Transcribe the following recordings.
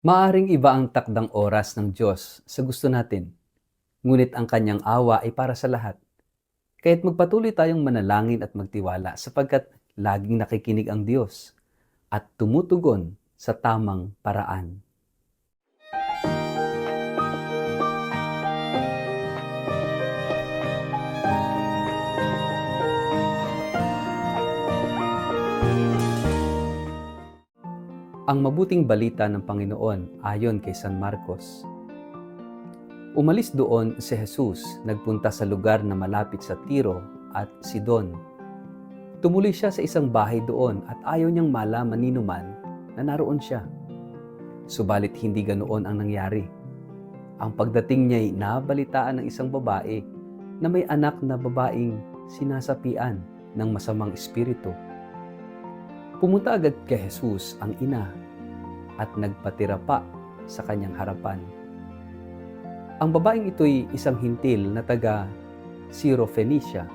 Maaring iba ang takdang oras ng Diyos sa gusto natin, ngunit ang kanyang awa ay para sa lahat. Kaya't magpatuloy tayong manalangin at magtiwala sapagkat laging nakikinig ang Diyos at tumutugon sa tamang paraan. Ang mabuting balita ng Panginoon ayon kay San Marcos. Umalis doon si Jesus, nagpunta sa lugar na malapit sa Tiro at Sidon. Tumuloy siya sa isang bahay doon at ayaw niyang malaman ni numan na naroon siya. Subalit hindi ganoon ang nangyari. Ang pagdating niya'y nabalitaan ng isang babae na may anak na babaeng sinasapian ng masamang espiritu. Pumunta agad kay Jesus ang ina at nagpatira pa sa kanyang harapan. Ang babaeng ito'y isang hintil na taga Syrophoenicia.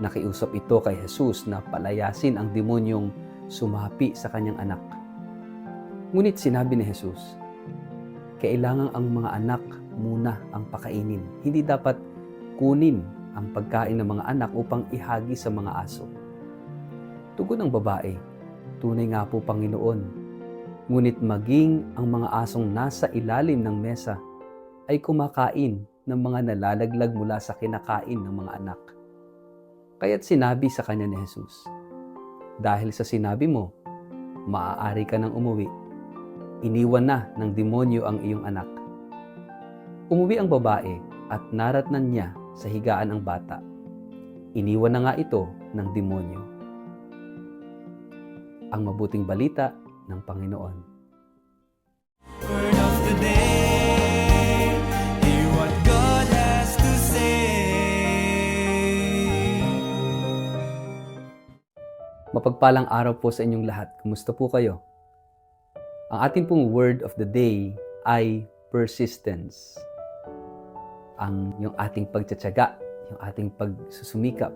Nakiusap ito kay Jesus na palayasin ang demonyong sumapi sa kanyang anak. Ngunit sinabi ni Jesus, kailangan ang mga anak muna ang pakainin. Hindi dapat kunin ang pagkain ng mga anak upang ihagi sa mga aso. Tugon ng babae, tunay nga po Panginoon, ngunit maging ang mga asong nasa ilalim ng mesa ay kumakain ng mga nalalaglag mula sa kinakain ng mga anak. Kaya't sinabi sa kanya ni Jesus, dahil sa sinabi mo, maaari ka nang umuwi. Iniwan na ng demonyo ang iyong anak. Umuwi ang babae at naratnan niya sa higaan ang bata. Iniwan na nga ito ng demonyo. Ang mabuting balita ng Panginoon. Word of the day, hear what God has to say. Mapagpalang araw po sa inyong lahat. Kumusta po kayo? Ang ating pong word of the day ay persistence. Yung ating pagtsatsaga, yung ating pagsusumikap.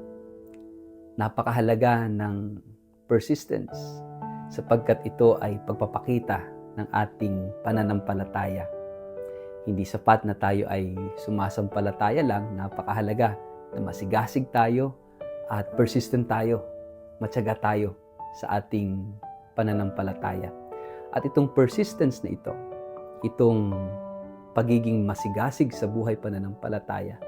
Napakahalaga ng persistence sapagkat ito ay pagpapakita ng ating pananampalataya. Hindi sapat na tayo ay sumasampalataya lang, napakahalaga na masigasig tayo at persistent tayo, matyaga tayo sa ating pananampalataya. At itong persistence na ito, itong pagiging masigasig sa buhay pananampalataya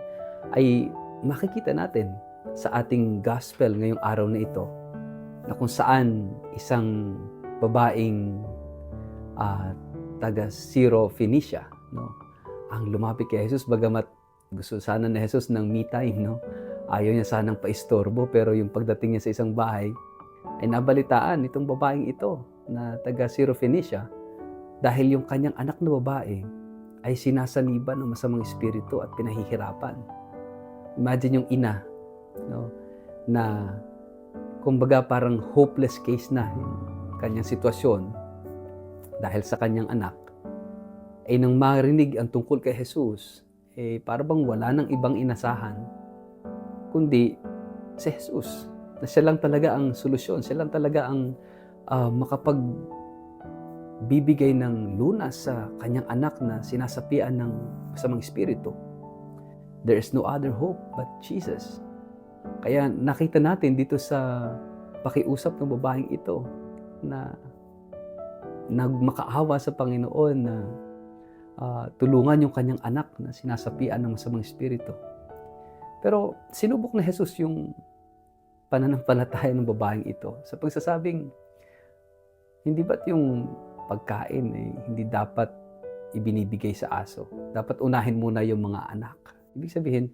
ay makikita natin sa ating gospel ngayong araw na ito, na kung saan isang babaeng taga Syrophoenicia, no, ang lumapit kay Jesus, bagamat gusto sana ni Jesus ng me time, no? Ayaw niya sanang paistorbo, pero yung pagdating niya sa isang bahay ay nabalitaan itong babaeng ito na taga Syrophoenicia dahil yung kanyang anak na babae ay sinasaniban ng masamang espiritu at pinahihirapan. Imagine yung ina, no, na kumbaga parang hopeless case na yung kanyang sitwasyon dahil sa kanyang anak, ay nang marinig ang tungkol kay Jesus, para bang wala nang ibang inasahan, kundi si Jesus. Na siya lang talaga ang solusyon, siya lang talaga ang makapagbibigay ng lunas sa kanyang anak na sinasapian ng masamang espiritu. There is no other hope but Jesus. Kaya nakita natin dito sa pakiusap ng babaeng ito na nagmakaawa sa Panginoon na tulungan yung kanyang anak na sinasapian ng masamang espiritu. Pero sinubok na Jesus yung pananampalataya ng babaeng ito sa pagsasabing, hindi ba't yung pagkain hindi dapat ibinibigay sa aso? Dapat unahin muna yung mga anak. Ibig sabihin,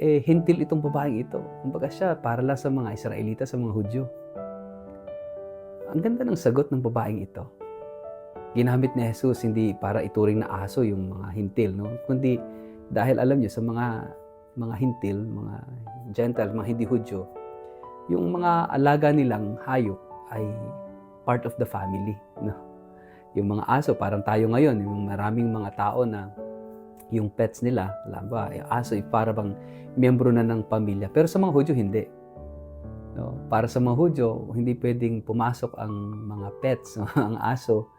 hintil itong babaeng ito. Kumbaga siya, para lang sa mga Israelita, sa mga Hudyo. Ang ganda ng sagot ng babaeng ito. Ginamit ni Jesus hindi para ituring na aso yung mga hintil, no? Kundi dahil alam niyo sa mga hintil, mga Gentile, mga hindi Hudyo, yung mga alaga nilang hayop ay part of the family, no? Yung mga aso, parang tayo ngayon, yung maraming mga tao na yung pets nila, alam ba, yung aso ay para bang miyembro na ng pamilya. Pero sa mga Hudyo, hindi. No? Para sa mga Hudyo, hindi pwedeng pumasok ang mga pets, ang aso,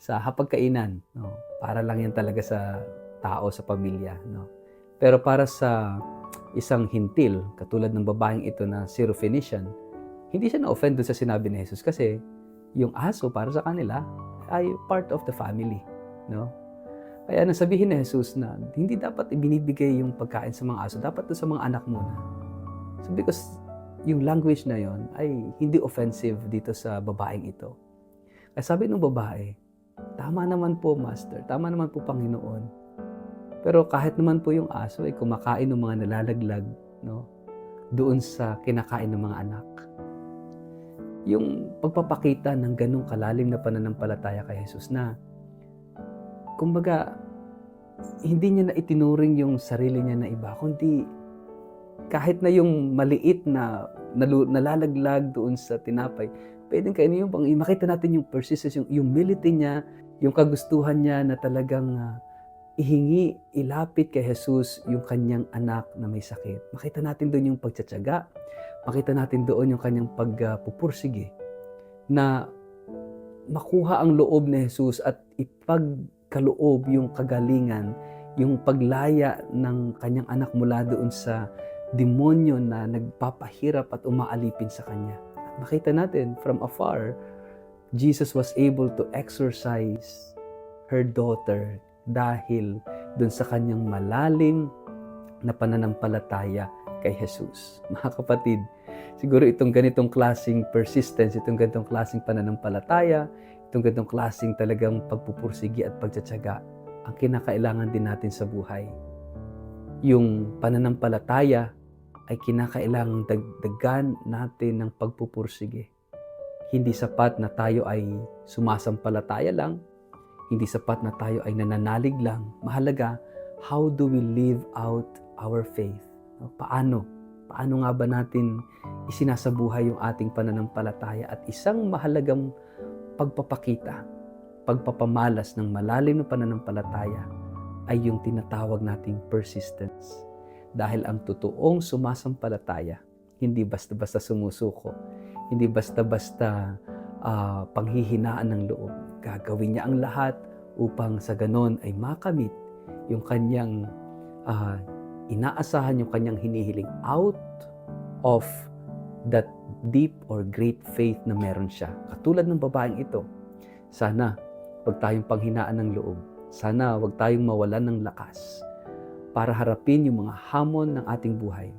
sa hapagkainan, no? Para lang yan talaga sa tao, sa pamilya, no? Pero para sa isang hintil, katulad ng babaeng ito na Syrophoenician, hindi siya na-offend doon sa sinabi ni Jesus kasi yung aso para sa kanila ay part of the family, no? Kaya nasabihin ni Jesus na hindi dapat ibinibigay yung pagkain sa mga aso, dapat doon sa mga anak muna. So because yung language na yon ay hindi offensive dito sa babaeng ito. Kaya sabi ng babae, tama naman po, Master. Tama naman po, Panginoon. Pero kahit naman po yung aso ay kumakain ng mga nalalaglag, no? Doon sa kinakain ng mga anak. Yung pagpapakita ng ganong kalalim na pananampalataya kay Jesus na, kumbaga, hindi niya na itinuring yung sarili niya na iba, kundi kahit na yung maliit na nalalaglag doon sa tinapay, pwedeng kainin yung makita natin yung persistence, yung humility niya, yung kagustuhan niya na talagang ihingi, ilapit kay Jesus yung kanyang anak na may sakit. Makita natin doon yung pagtsatsaga, makita natin doon yung kanyang pagpupursige na makuha ang loob ni Jesus at ipagkaloob yung kagalingan, yung paglaya ng kanyang anak mula doon sa demonyo na nagpapahirap at umaalipin sa kanya. At makita natin from afar, Jesus was able to exorcise her daughter dahil dun sa kanyang malalim na pananampalataya kay Jesus. Mga kapatid, siguro itong ganitong klaseng persistence, itong ganitong klaseng pananampalataya, itong ganitong klaseng talagang pagpupursigi at pagtsatsaga, ang kinakailangan din natin sa buhay. Yung pananampalataya ay kinakailangang dagdagan natin ng pagpupursige. Hindi sapat na tayo ay sumasampalataya lang, hindi sapat na tayo ay nananalig lang. Mahalaga, how do we live out our faith? Paano? Paano nga ba natin isinasabuhay yung ating pananampalataya? At isang mahalagang pagpapakita, pagpapamalas ng malalim na pananampalataya ay yung tinatawag nating persistence. Dahil ang totoong sumasampalataya, hindi basta-basta sumusuko, hindi basta-basta panghihinaan ng loob. Gagawin niya ang lahat upang sa ganon ay makamit yung kanyang inaasahan, yung kanyang hinihiling out of that deep or great faith na meron siya. Katulad ng babaeng ito, sana wag tayong panghinaan ng loob. Sana wag tayong mawalan ng lakas para harapin yung mga hamon ng ating buhay.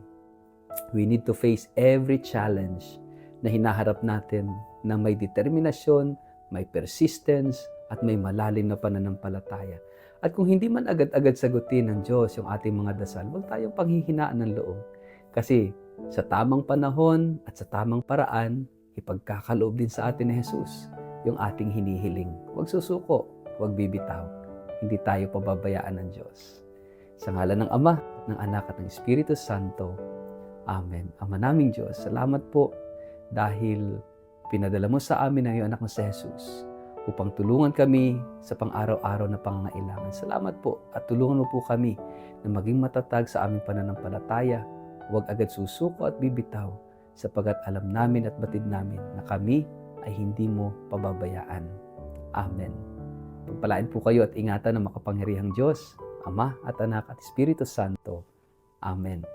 We need to face every challenge na hinaharap natin na may determinasyon, may persistence, at may malalim na pananampalataya. At kung hindi man agad-agad sagutin ng Diyos yung ating mga dasal, huwag tayong panghihinaan ng loob. Kasi sa tamang panahon at sa tamang paraan, ipagkakaloob din sa atin ni Jesus yung ating hinihiling. Huwag susuko, huwag bibitaw. Hindi tayo pababayaan ng Diyos. Sa ngalan ng Ama, ng Anak at ng Espiritu Santo. Amen. Ama naming Diyos, salamat po dahil pinadala mo sa amin ang iyong anak na si Jesus upang tulungan kami sa pang-araw-araw na pangangailangan. Salamat po at tulungan mo po kami na maging matatag sa aming pananampalataya. Huwag agad susuko at bibitaw sapagat alam namin at batid namin na kami ay hindi mo pababayaan. Amen. Pagpalain po kayo at ingatan ng makapangyarihang Diyos, Ama at Anak at Espiritu Santo. Amen.